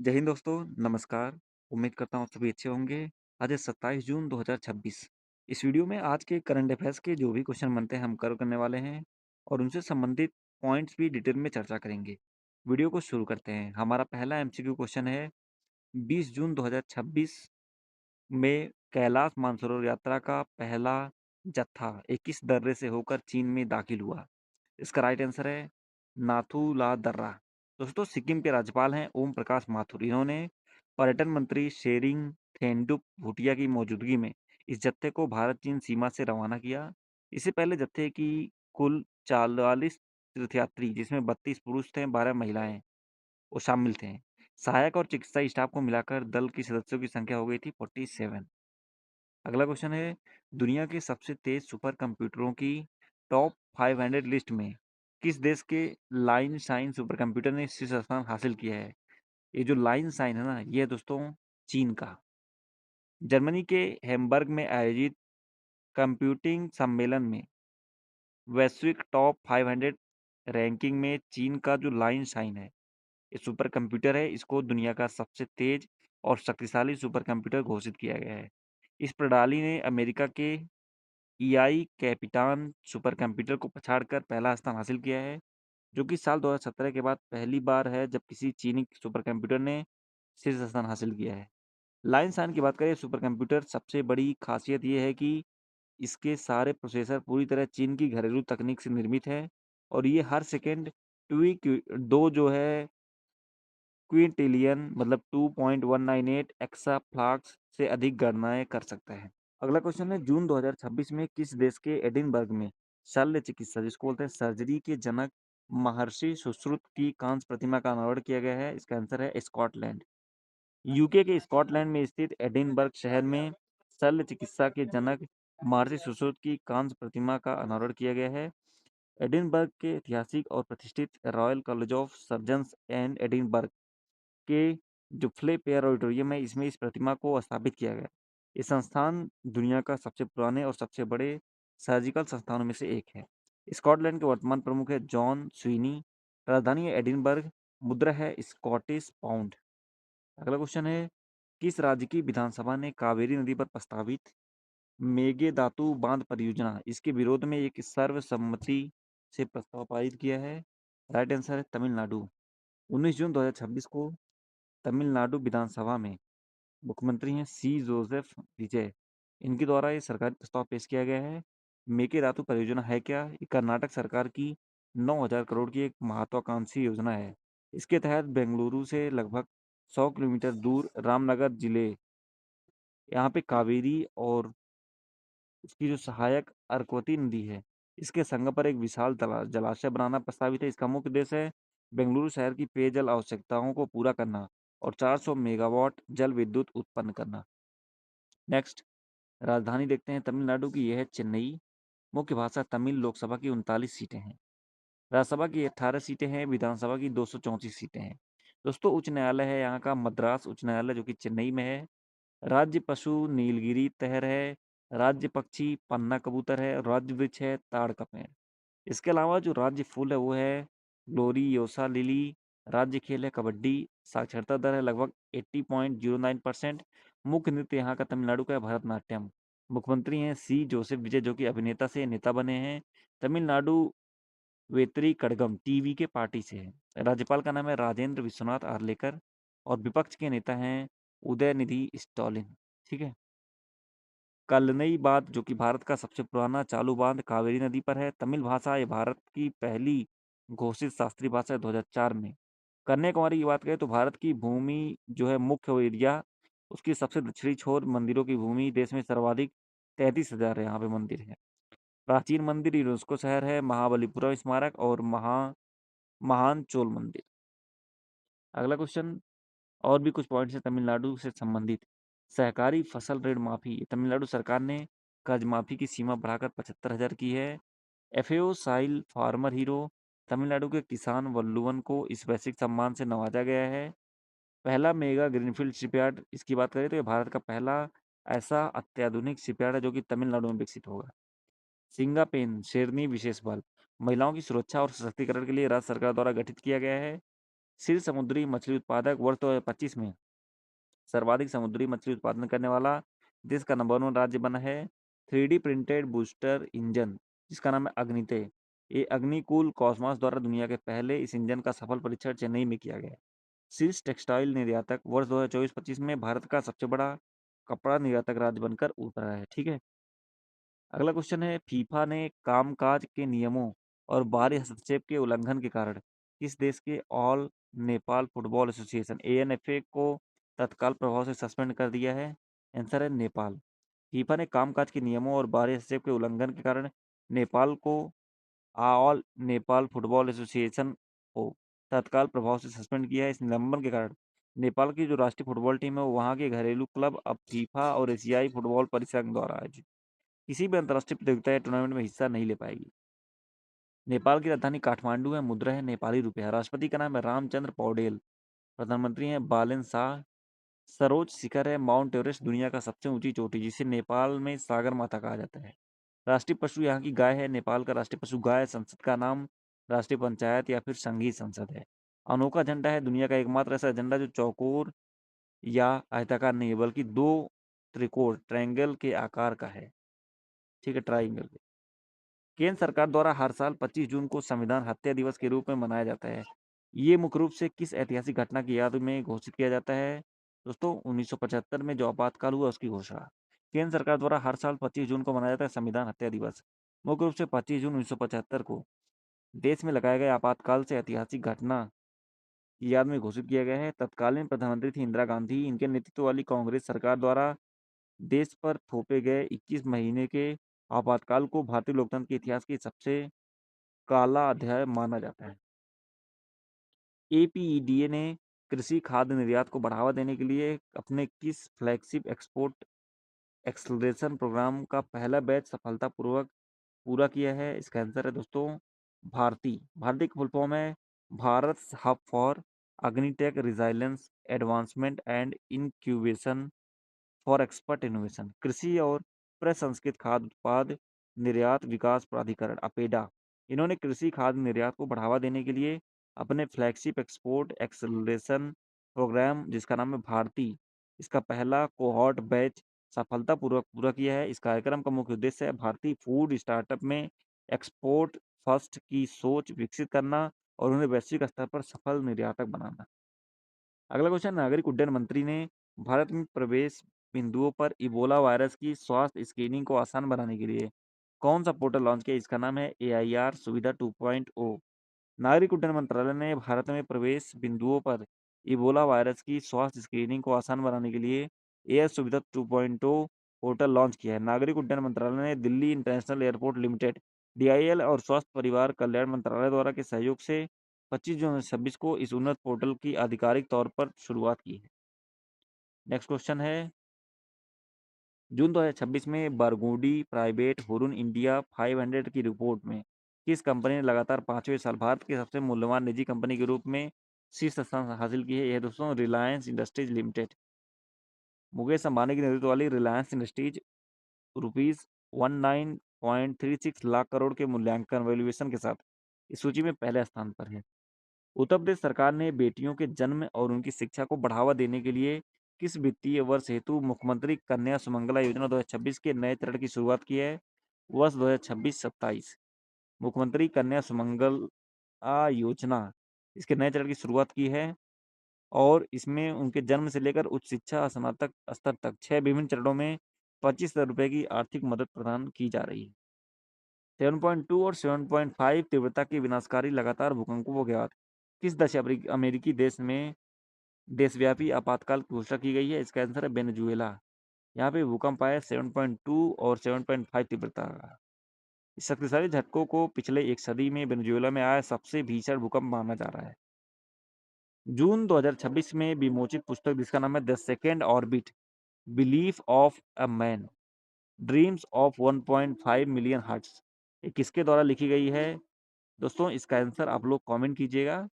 जय हिंद दोस्तों, नमस्कार। उम्मीद करता हूँ आप सभी अच्छे होंगे। आज है 27 जून 2026। इस वीडियो में आज के करंट अफेयर्स के जो भी क्वेश्चन बनते हैं हम कवर करने वाले हैं और उनसे संबंधित पॉइंट्स भी डिटेल में चर्चा करेंगे। वीडियो को शुरू करते हैं। हमारा पहला एमसीक्यू क्वेश्चन है 20 जून 2026 में कैलाश मानसरोवर यात्रा का पहला जत्था 21 दर्रे से होकर चीन में दाखिल हुआ। इसका राइट आंसर है नाथू ला दर्रा। दोस्तों, सिक्किम के राज्यपाल हैं ओम प्रकाश माथुर। इन्होंने पर्यटन मंत्री शेरिंग थेंडुप भूटिया की मौजूदगी में इस जत्थे को भारत चीन सीमा से रवाना किया। इससे पहले जत्थे की कुल 44 तीर्थयात्री, जिसमें 32 पुरुष थे 12 महिलाएं, वो शामिल थे। सहायक और चिकित्सा स्टाफ को मिलाकर दल के सदस्यों की संख्या हो गई थी 47। अगला क्वेश्चन है, दुनिया के सबसे तेज सुपर कंप्यूटरों की टॉप 500 लिस्ट में किस देश के लाइन साइन सुपर कंप्यूटर ने शीर्ष स्थान हासिल किया है? ये जो लाइन साइन है ना, ये है दोस्तों चीन का। जर्मनी के हैम्बर्ग में आयोजित कंप्यूटिंग सम्मेलन में वैश्विक टॉप 500 रैंकिंग में चीन का जो लाइन साइन है, ये सुपर कंप्यूटर है, इसको दुनिया का सबसे तेज और शक्तिशाली सुपर कंप्यूटर घोषित किया गया है। इस प्रणाली ने अमेरिका के ईआई कैपिटान सुपर कंप्यूटर को पछाड़कर पहला स्थान हासिल किया है, जो कि साल 2017 के बाद पहली बार है जब किसी चीनी सुपर कंप्यूटर ने शीर्ष स्थान हासिल किया है। लाइन सान की बात करें, सुपर कंप्यूटर सबसे बड़ी खासियत ये है कि इसके सारे प्रोसेसर पूरी तरह चीन की घरेलू तकनीक से निर्मित है और ये हर सेकंड दो जो है क्विंटिलियन मतलब 2.198 एक्साफ्लॉप्स से अधिक गणनाएं कर सकता है। अगला क्वेश्चन है, जून 2026 में किस देश के एडिनबर्ग में शल्य चिकित्सा, जिसको बोलते हैं सर्जरी के जनक, महर्षि सुश्रुत की कांस्य प्रतिमा का अनावरण किया गया है? इसका आंसर है स्कॉटलैंड। यूके के स्कॉटलैंड में स्थित एडिनबर्ग शहर में शल्य चिकित्सा के जनक महर्षि सुश्रुत की कांस्य प्रतिमा का अनावरण किया गया है। एडिनबर्ग के ऐतिहासिक और प्रतिष्ठित royal college of surgeons and Edinburgh के जो फ्लिप एयर ऑडिटोरियम है, इसमें इस प्रतिमा को स्थापित किया गया। ये संस्थान दुनिया का सबसे पुराने और सबसे बड़े सर्जिकल संस्थानों में से एक है। स्कॉटलैंड के वर्तमान प्रमुख है जॉन स्वीनी। राजधानी है एडिनबर्ग। मुद्रा है स्कॉटिश पाउंड। अगला क्वेश्चन है, किस राज्य की विधानसभा ने कावेरी नदी पर प्रस्तावित मेगेदातु बांध परियोजना इसके विरोध में एक सर्वसम्मति से प्रस्ताव पारित किया है? राइट आंसर है तमिलनाडु। 19 जून 2026 को तमिलनाडु विधानसभा में मुख्यमंत्री हैं सी जोसेफ विजय। इनके द्वारा ये सरकारी प्रस्ताव पेश किया गया है। मेकेदातु परियोजना है क्या? ये कर्नाटक सरकार की 9,000 करोड़ की एक महत्वाकांक्षी योजना है। इसके तहत बेंगलुरु से लगभग 100 किलोमीटर दूर रामनगर जिले, यहाँ पे कावेरी और उसकी जो सहायक अरकोती नदी है, इसके संगम पर एक विशाल जलाशय बनाना प्रस्तावित है। इसका मुख्य उद्देश्य है बेंगलुरु शहर की पेयजल आवश्यकताओं को पूरा करना और 400 मेगावाट जल विद्युत उत्पन्न करना। नेक्स्ट, राजधानी देखते हैं तमिलनाडु की, यह है चेन्नई। मुख्य भाषा तमिल। लोकसभा की 39 सीटें हैं। राज्यसभा की 18 सीटें हैं। विधानसभा की 234 सीटें हैं। दोस्तों, उच्च न्यायालय है यहाँ का मद्रास उच्च न्यायालय, जो कि चेन्नई में है। राज्य पशु नीलगिरी तहर है। राज्य पक्षी पन्ना कबूतर है। राज्य वृक्ष है ताड़ का पेड़। इसके अलावा जो राज्य फूल है वो है ग्लोरियोसा लिली। राज्य खेल है कबड्डी। साक्षरता दर है लगभग 80.09%। मुख्य नृत्य यहाँ का तमिलनाडु का है भरतनाट्यम। मुख्यमंत्री हैं सी जोसेफ विजय, जो कि अभिनेता से नेता बने हैं। तमिलनाडु वेतरी कड़गम टीवी के पार्टी से है। राज्यपाल का नाम है राजेंद्र विश्वनाथ आर्लेकर और विपक्ष के नेता हैं उदयनिधि स्टालिन। ठीक है। कल्लनई बांध, जो कि भारत का सबसे पुराना चालू बांध कावेरी नदी पर है। तमिल भाषा ये भारत की पहली घोषित शास्त्रीय भाषा है 2004 में। कन्याकुमारी की बात करें तो भारत की भूमि जो है मुख्य एरिया, उसकी सबसे दक्षिणी छोर मंदिरों की भूमि देश में सर्वाधिक 33,000 यहाँ पे मंदिर है। प्राचीन मंदिर यूनेस्को शहर है महाबलीपुरम स्मारक और महान चोल मंदिर। अगला क्वेश्चन, और भी कुछ पॉइंट्स हैं तमिलनाडु से संबंधित। सहकारी फसल ऋण माफी, तमिलनाडु सरकार ने कर्ज माफी की सीमा बढ़ाकर 75,000 की है। एफएओ साइल फार्मर हीरो, तमिलनाडु के किसान वल्लुवन को इस वैश्विक सम्मान से नवाजा गया है। पहला मेगा ग्रीनफील्ड शिपयार्ड, इसकी बात करें तो ये भारत का पहला ऐसा अत्याधुनिक शिपयार्ड है जो कि तमिलनाडु में विकसित होगा। सिंगापेन शेरनी विशेष बल, महिलाओं की सुरक्षा और सशक्तिकरण के लिए राज्य सरकार द्वारा गठित किया गया है। शीर्ष समुद्री मछली उत्पादक वर्ष 2025 में सर्वाधिक समुद्री मछली उत्पादन करने वाला देश का नंबर 1 राज्य बना है 3D प्रिंटेड बूस्टर इंजन, जिसका नाम है अग्निते। ये अग्निकूल कॉस्मॉस द्वारा दुनिया के पहले इस इंजन का सफल परीक्षण चेन्नई में किया गया। शीर्ष टेक्सटाइल निर्यातक वर्ष 2024-25 में भारत का सबसे बड़ा कपड़ा निर्यातक राज्य बनकर उभरा है। ठीक है। अगला क्वेश्चन है, फीफा ने कामकाज के नियमों और बाहरी हस्तक्षेप के उल्लंघन के कारण किस देश के all Nepal football association ANFA को तत्काल प्रभाव से सस्पेंड कर दिया है? आंसर है नेपाल। फीफा ने कामकाज के नियमों और बाहरी हस्तक्षेप के उल्लंघन के कारण नेपाल को ऑल नेपाल फुटबॉल एसोसिएशन को तत्काल प्रभाव से सस्पेंड किया है। इस निलंबन के कारण नेपाल की जो राष्ट्रीय फुटबॉल टीम है, वो वहाँ के घरेलू क्लब अब फीफा और एशियाई फुटबॉल परिसंघ द्वारा आयोजित किसी भी अंतर्राष्ट्रीय प्रतियोगिता या टूर्नामेंट में हिस्सा नहीं ले पाएगी। नेपाल की राजधानी काठमांडू है, मुद्रा है नेपाली रुपया। राष्ट्रपति का नाम है रामचंद्र पौडेल। प्रधानमंत्री हैं बालन शाह। सर्वोच्च शिखर है माउंट एवरेस्ट, दुनिया का सबसे ऊंची चोटी, जिसे नेपाल में सागर माता कहा जाता है। राष्ट्रीय पशु यहाँ की गाय है। नेपाल का राष्ट्रीय पशु गाय। संसद का नाम राष्ट्रीय पंचायत या फिर संघीय संसद है। अनोखा झंडा है, दुनिया का एकमात्र ऐसा झंडा जो चौकोर या आयताकार नहीं है, बल्कि दो त्रिकोण ट्रायंगल के आकार का है। ठीक है, ट्रायंगल। केंद्र सरकार द्वारा हर साल 25 जून को संविधान हत्या दिवस के रूप में मनाया जाता है। ये मुख्य रूप से किस ऐतिहासिक घटना की याद में घोषित किया जाता है? दोस्तों, 1975 में जो आपातकाल हुआ उसकी घोषणा। केंद्र सरकार द्वारा हर साल 25 जून को मनाया जाता है संविधान हत्या दिवस। मुख्य रूप से 25 जून 1975 को देश में लगाए गए आपातकाल से ऐतिहासिक घटना की याद में घोषित किया गया है। तत्कालीन प्रधानमंत्री थी इंदिरा गांधी। इनके नेतृत्व वाली कांग्रेस सरकार द्वारा देश पर थोपे गए 21 महीने के आपातकाल को भारतीय लोकतंत्र के इतिहास की सबसे काला अध्याय माना जाता है। APEDA ने कृषि खाद्य निर्यात को बढ़ावा देने के लिए अपने किस फ्लैगशिप एक्सपोर्ट एक्सलरेशन प्रोग्राम का पहला बैच सफलतापूर्वक पूरा किया है? इसका आंसर है दोस्तों भारती। भारती की फुल फॉर्म है Bharat hub for agritech resilience advancement and incubation for expert innovation. कृषि और प्रसंस्कृत खाद्य उत्पाद निर्यात विकास प्राधिकरण अपेडा, इन्होंने कृषि खाद्य निर्यात को बढ़ावा देने के लिए अपने फ्लैगशिप एक्सपोर्ट एक्सेलरेशन प्रोग्राम, जिसका नाम है भारती, इसका पहला कोहॉर्ट बैच सफलतापूर्वक पूरा किया है। इस कार्यक्रम का मुख्य उद्देश्य है भारतीय फूड स्टार्टअप में एक्सपोर्ट फर्स्ट की सोच विकसित करना और उन्हें वैश्विक स्तर पर सफल निर्यातक बनाना। अगला क्वेश्चन, नागरिक उड्डयन मंत्री ने भारत में प्रवेश बिंदुओं पर इबोला वायरस की स्वास्थ्य स्क्रीनिंग को आसान बनाने के लिए कौन सा पोर्टल लॉन्च किया? इसका नाम है AIR सुविधा 2.0। नागरिक उड्डयन मंत्रालय ने भारत में प्रवेश बिंदुओं पर इबोला वायरस की स्वास्थ्य स्क्रीनिंग को आसान बनाने के लिए एयर सुविधा 2.0 पोर्टल लॉन्च किया है। नागरिक उड्डयन मंत्रालय ने Delhi international airport limited DIL और स्वास्थ्य परिवार कल्याण मंत्रालय द्वारा के सहयोग से 25 जून 2026 को इस उन्नत पोर्टल की आधिकारिक तौर पर शुरुआत की है। नेक्स्ट क्वेश्चन है, जून 2026 में बरगुडी प्राइवेट हुरुन इंडिया 500 की रिपोर्ट में किस कंपनी ने लगातार 5वें साल भारत की सबसे मूल्यवान निजी कंपनी के रूप में शीर्ष स्थान हासिल की है? यह दोस्तों रिलायंस इंडस्ट्रीज लिमिटेड। मुकेश अंबानी की नेतृत्व वाली रिलायंस इंडस्ट्रीज रुपीज 19.36 लाख करोड़ के मूल्यांकन वैल्यूएशन के साथ इस सूची में पहले स्थान पर है। उत्तर प्रदेश सरकार ने बेटियों के जन्म और उनकी शिक्षा को बढ़ावा देने के लिए किस वित्तीय वर्ष हेतु मुख्यमंत्री कन्या सुमंगला योजना 2026 के नए चरण की शुरुआत की है? वर्ष 2026-27 मुख्यमंत्री कन्या सुमंगला योजना, इसके नए चरण की शुरुआत की है और इसमें उनके जन्म से लेकर उच्च शिक्षा स्नातक स्तर तक 6 विभिन्न चरणों में 25,000 रुपए की आर्थिक मदद प्रदान की जा रही है। 7.2 और 7.5 तीव्रता की विनाशकारी लगातार भूकंपों के बाद किस दक्षिण अमेरिकी देश में देशव्यापी आपातकाल की घोषणा की गई है? इसका आंसर है वेनेजुएला। यहाँ पे भूकंप आया 7.2 और 7.5 तीव्रता का। इस शक्तिशाली झटकों को पिछले एक सदी में वेनेजुएला में आया सबसे भीषण भूकंप माना जा रहा है। जून 2026 में विमोचित पुस्तक जिसका नाम है the second orbit belief of a man dreams of 1.5 million hearts, ये किसके द्वारा लिखी गई है? दोस्तों, इसका आंसर आप लोग कमेंट कीजिएगा।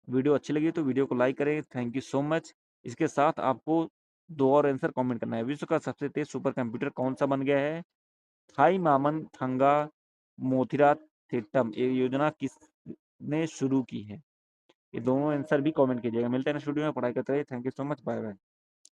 वीडियो अच्छी लगी तो वीडियो को लाइक करें। Thank you so much. इसके साथ आपको दो और आंसर कमेंट करना है। विश्व का सबसे तेज सुपर कंप्यूटर कौन सा बन गया है? थाई मामन थंगा मोथिरा थिट्टम, ये योजना किसने शुरू की है? ये दोनों आंसर भी कमेंट कीजिएगा। मिलते हैं नेक्स्ट वीडियो में, पढ़ाई करते रहिए। Thank you so much. Bye bye.